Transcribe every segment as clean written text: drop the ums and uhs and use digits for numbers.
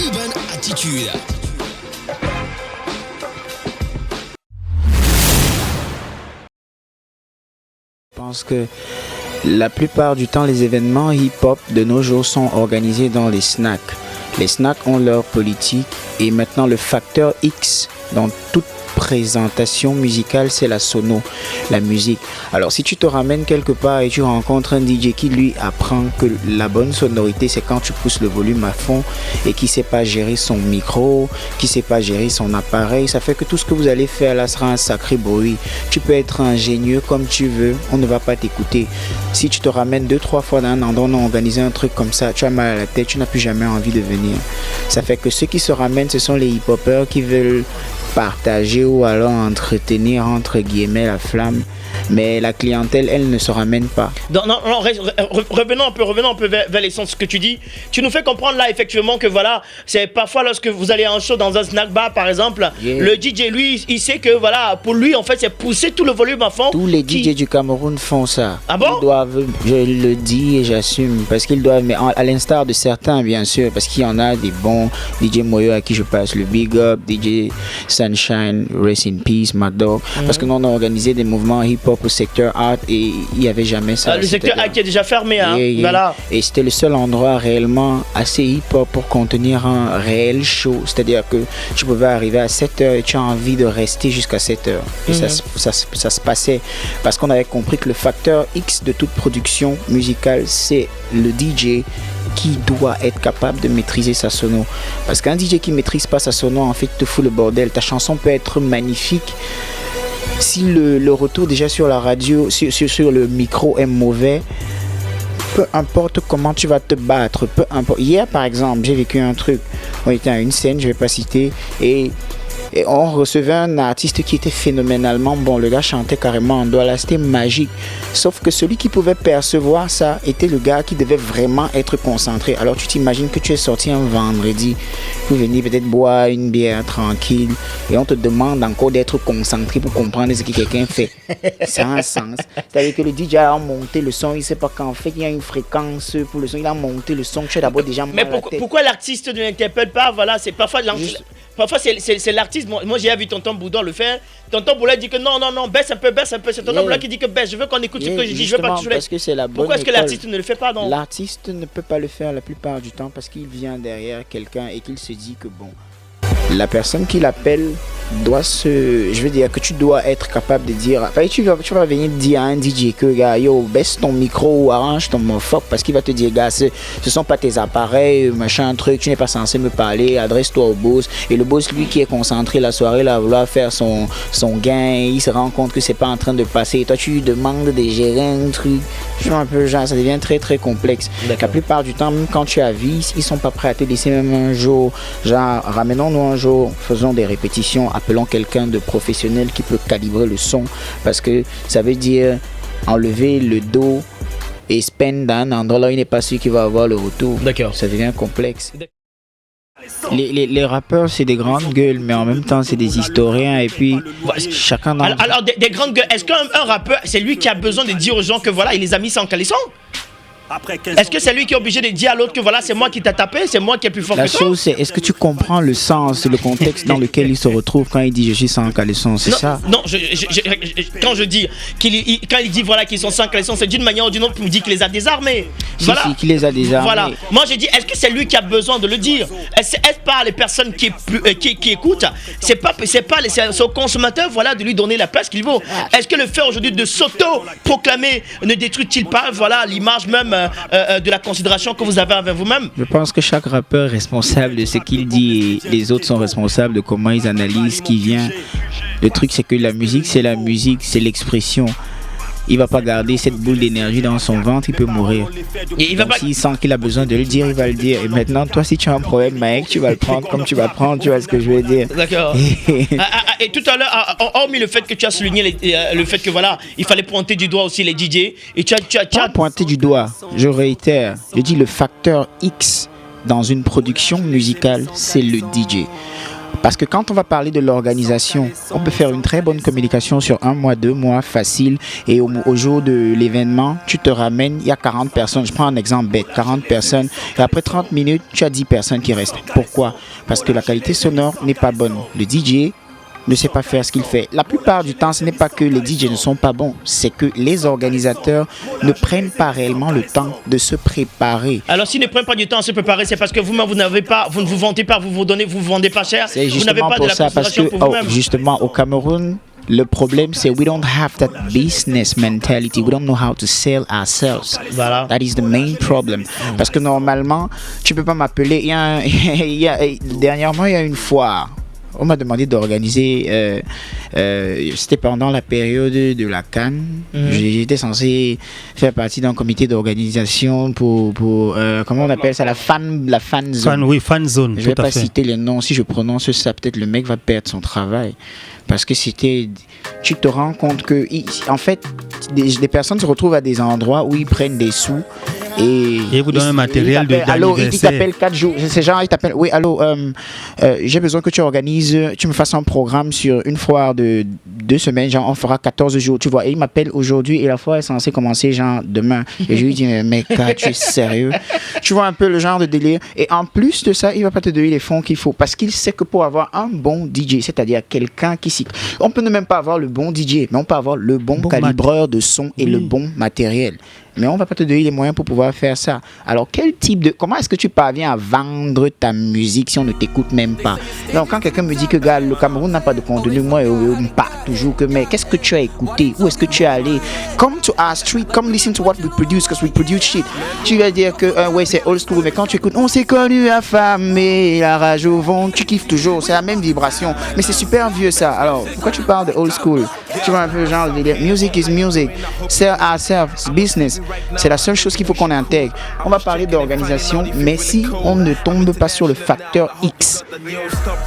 Urban Attitude. Je pense que la plupart du temps, les événements hip-hop de nos jours sont organisés dans les snacks. Les snacks ont leur politique et maintenant le facteur X dans toute présentation musicale, c'est la sono, la musique. Alors si tu te ramènes quelque part et tu rencontres un DJ qui lui apprend que la bonne sonorité c'est quand tu pousses le volume à fond et qui sait pas gérer son micro, qui sait pas gérer son appareil, ça fait que tout ce que vous allez faire là sera un sacré bruit. Tu peux être ingénieux comme tu veux, on ne va pas t'écouter. Si tu te ramènes 2-3 fois dans un endroit, on a organisé un truc comme ça, tu as mal à la tête, tu n'as plus jamais envie de venir. Ça fait que ceux qui se ramènent, ce sont les hip-hopers qui veulent partager ou alors entretenir entre guillemets la flamme, mais la clientèle elle ne se ramène pas. Non, revenons un peu vers l'essence de ce que tu dis. Tu nous fais comprendre là effectivement que voilà, c'est parfois lorsque vous allez à un show dans un snack bar par exemple, le DJ lui il sait que voilà, pour lui en fait c'est pousser tout le volume à fond. Tous les DJ du Cameroun font ça. Ah bon? Ils doivent, je le dis et j'assume, parce qu'ils doivent, mais à l'instar de certains bien sûr, parce qu'il y en a des bons, DJ Moyo à qui je passe le big up, DJ Sunshine, Rest in Peace, Mad Dog, parce que nous on a organisé des mouvements hip-hop au secteur art et il n'y avait jamais ça. Le secteur art qui est déjà fermé, hein. Voilà. Et c'était le seul endroit réellement assez hip-hop pour contenir un réel show, c'est-à-dire que tu pouvais arriver à 7h et tu as envie de rester jusqu'à 7h. Et ça se passait parce qu'on avait compris que le facteur X de toute production musicale, c'est le DJ qui doit être capable de maîtriser sa sono. Parce qu'un DJ qui maîtrise pas sa sono, en fait, te fout le bordel. Ta chanson peut être magnifique. Si le retour déjà sur la radio, sur le micro est mauvais, peu importe comment tu vas te battre, peu importe. Hier, par exemple, j'ai vécu un truc. On était à une scène, je vais pas citer, et on recevait un artiste qui était phénoménalement bon. Le gars chantait carrément en douala, c'était magique. Sauf que celui qui pouvait percevoir ça était le gars qui devait vraiment être concentré. Alors tu t'imagines que tu es sorti un vendredi pour venir peut-être boire une bière tranquille et on te demande encore d'être concentré pour comprendre ce que quelqu'un fait. Ça a un sens. C'est-à-dire que le DJ a monté le son, il ne sait pas qu'en fait il y a une fréquence pour le son, il a monté le son, tu es d'abord déjà mal à la tête. Pourquoi l'artiste ne l'interpelle pas? Voilà, c'est parfois parfois c'est l'artiste. Moi j'ai vu Tonton Boudon le faire. Tonton Boudon dit que non, baisse un peu. C'est Tonton Boudon qui dit que baisse. Je veux qu'on écoute ce que je dis. Je veux pas que parce que c'est la bonne Pourquoi est-ce que l'artiste ne le fait pas? L'artiste ne peut pas le faire la plupart du temps parce qu'il vient derrière quelqu'un et qu'il se dit que bon, la personne qui l'appelle doit je veux dire que tu dois être capable de dire, tu vas venir dire à un DJ que gars, yo, baisse ton micro ou arrange ton mofop parce qu'il va te dire gars, ce sont pas tes appareils, machin truc, tu n'es pas censé me parler, adresse-toi au boss. Et le boss lui qui est concentré la soirée là, vouloir faire son gain, il se rend compte que c'est pas en train de passer et toi tu lui demandes de gérer un truc, un peu genre, ça devient très très complexe. La plupart du temps, même quand tu avises, ils sont pas prêts à te laisser même un jour, genre ramenons-nous un jour, faisons des répétitions, appelons quelqu'un de professionnel qui peut calibrer le son parce que ça veut dire enlever le dos et spend dans un endroit là où il n'est pas sûr qu'il va avoir le retour. D'accord. Ça devient complexe. Les rappeurs c'est des grandes gueules mais en même temps c'est des historiens et puis chacun dans... Alors des grandes gueules, est-ce qu'un rappeur c'est lui qui a besoin de dire aux gens que voilà il les a mis sans caleçon? Est-ce que c'est lui qui est obligé de dire à l'autre que voilà c'est moi qui t'a tapé, c'est moi qui est plus fort que toi? La chose c'est, est-ce que tu comprends le sens, le contexte dans lequel il se retrouve quand il dit je suis sans caleçon, c'est ça? Non, quand je dis quand il dit voilà qu'ils sont sans caleçon, c'est d'une manière ou d'une autre pour me dire qu'il les a désarmés. Voilà. Si, qu'il les a désarmés. Voilà. Moi je dis est-ce que c'est lui qui a besoin de le dire? Est-ce pas les personnes qui écoutent, c'est au consommateur voilà de lui donner la place qu'il vaut. Est-ce que le fait aujourd'hui de s'auto-proclamer ne détruit-il pas voilà l'image même de la considération que vous avez avec vous-même? Je pense que chaque rappeur est responsable de ce qu'il dit et les autres sont responsables de comment ils analysent ce qui vient. Le truc c'est que la musique, c'est l'expression. Il va pas garder cette boule d'énergie dans son ventre, il peut mourir. Et il va pas... S'il sent qu'il a besoin de le dire, il va le dire. Et maintenant, toi, si tu as un problème, mec, tu vas le prendre comme tu vas le prendre, tu vois ce que je veux dire. D'accord. Et tout à l'heure, hormis le fait que tu as souligné le fait que voilà, il fallait pointer du doigt aussi les DJ. Et tu as pas pointer du doigt, je réitère. Je dis le facteur X dans une production musicale, c'est le DJ. Parce que quand on va parler de l'organisation, on peut faire une très bonne communication sur 1 mois, 2 mois, facile. Et au jour de l'événement, tu te ramènes, il y a 40 personnes. Je prends un exemple bête, 40 personnes. Et après 30 minutes, tu as 10 personnes qui restent. Pourquoi? Parce que la qualité sonore n'est pas bonne. Le DJ ne sait pas faire ce qu'il fait. La plupart du temps, ce n'est pas que les DJ ne sont pas bons, c'est que les organisateurs ne prennent pas réellement le temps de se préparer. Alors, s'ils ne prennent pas du temps à se préparer, c'est parce que vous-même, vous ne vous vantez pas, vous vendez pas cher. C'est Vous n'avez justement pas de pour la ça, parce que considération pour vous-même. justement au Cameroun, le problème c'est we don't have that business mentality. We don't know how to sell ourselves. Voilà. That is the main problem. Parce que normalement, tu peux pas m'appeler. Dernièrement, il y a une foire. On m'a demandé d'organiser, c'était pendant la période de la CAN. J'étais censé faire partie d'un comité d'organisation pour comment on appelle ça, la fan zone. Fan zone. Je vais pas citer les noms. Si je prononce ça, peut-être le mec va perdre son travail. Parce que tu te rends compte que, en fait, des personnes se retrouvent à des endroits où ils prennent des sous. Et vous donnent un matériel d'anniversaire. Allô, il t'appelle 4 jours. C'est genre, il t'appelle, oui, allô, j'ai besoin que tu organises, tu me fasses un programme sur une foire de 2 semaines, genre, on fera 14 jours, tu vois. Et il m'appelle aujourd'hui et la foire est censée commencer, genre, demain. Et je lui dis, mec, tu es sérieux? Tu vois un peu le genre de délire. Et en plus de ça, il va pas te donner les fonds qu'il faut. Parce qu'il sait que pour avoir un bon DJ, c'est-à-dire quelqu'un qui s'y... On peut ne même pas avoir le bon DJ, mais on peut avoir le bon calibreur de son et le bon matériel. Mais on va pas te donner les moyens pour pouvoir faire ça. Alors, comment est-ce que tu parviens à vendre ta musique si on ne t'écoute même pas? Donc, quand quelqu'un me dit que, gars, le Cameroun n'a pas de contenu, moi, je me parle toujours que, mais qu'est-ce que tu as écouté? Où est-ce que tu es allé? Come to our street, come listen to what we produce, because we produce shit. Tu vas dire que, ouais, c'est old school, mais quand tu écoutes, on s'est connu affamé, la rage au ventre, tu kiffes toujours, c'est la même vibration. Mais c'est super vieux, ça. Alors, pourquoi tu parles de old school? Tu vois un peu le genre de délire. Music is music. Sell ourselves, business. C'est la seule chose qu'il faut qu'on intègre. On va parler d'organisation, mais si on ne tombe pas sur le facteur X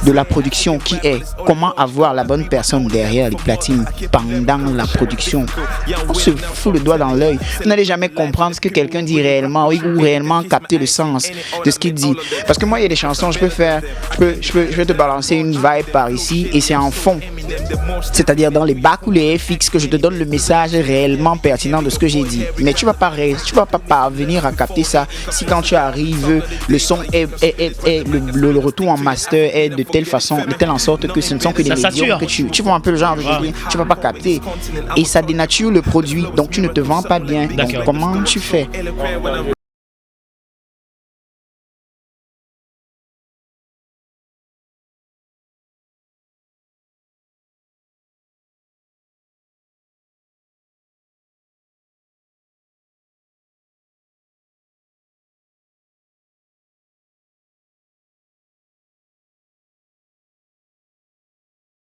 de la production, qui est comment avoir la bonne personne derrière les platines pendant la production, on se fout le doigt dans l'œil. Vous n'allez jamais comprendre ce que quelqu'un dit réellement, ou réellement capter le sens de ce qu'il dit. Parce que moi, il y a des chansons, je vais te balancer une vibe par ici et c'est en fond. C'est-à-dire dans les bacs ou les FX que je te donne le message réellement pertinent de ce que j'ai dit. Mais tu vas pas parvenir à capter ça si quand tu arrives, le son le retour en master est de telle façon, de telle en sorte que ce ne sont que des médiums que tu vois un peu le genre de délire, tu vas pas capter. Et ça dénature le produit, donc tu ne te vends pas bien. Donc comment tu fais?